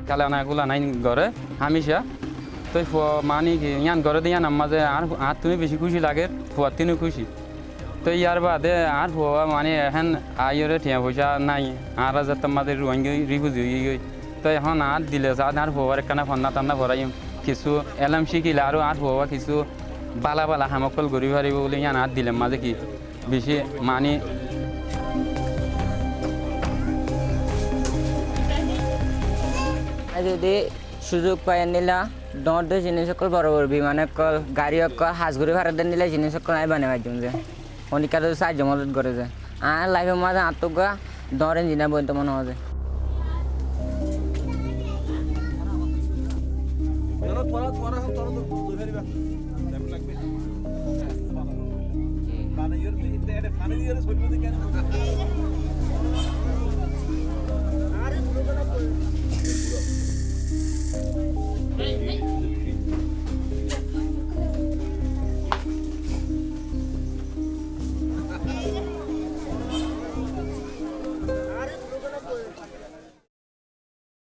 Kalau anak gula naik gore, hamisya, tuh mani ki, yang gore dia nama je, tuh bisi kusi lagi, buat tinu kusi. Tuh yar bade, mani hen ayure tiap puja naik, zat tempat ruangnya ribu juga. Tuh han dile saat karena fonna tanda forai, kisu elam sih ki laru kisu bala hamakol guri hari boleh yang dile maze ki, bisi mani যদি সুযোগ পাই নিলা দৌড় জিনিস সকল বড় বড় বিমানে call গাড়ি কল হাঁসগুড়ি ভাড়া দিয়ে নিলে জিনিস সকল নাই বানিয়ে পাইতাম যে অনেক সাহায্য মদত করে যে আর লাইফের মাঝে আত্মজ্ঞা দৌড় ইঞ্জিনিয়ার বলতে মনে হয় যে Hey, hey.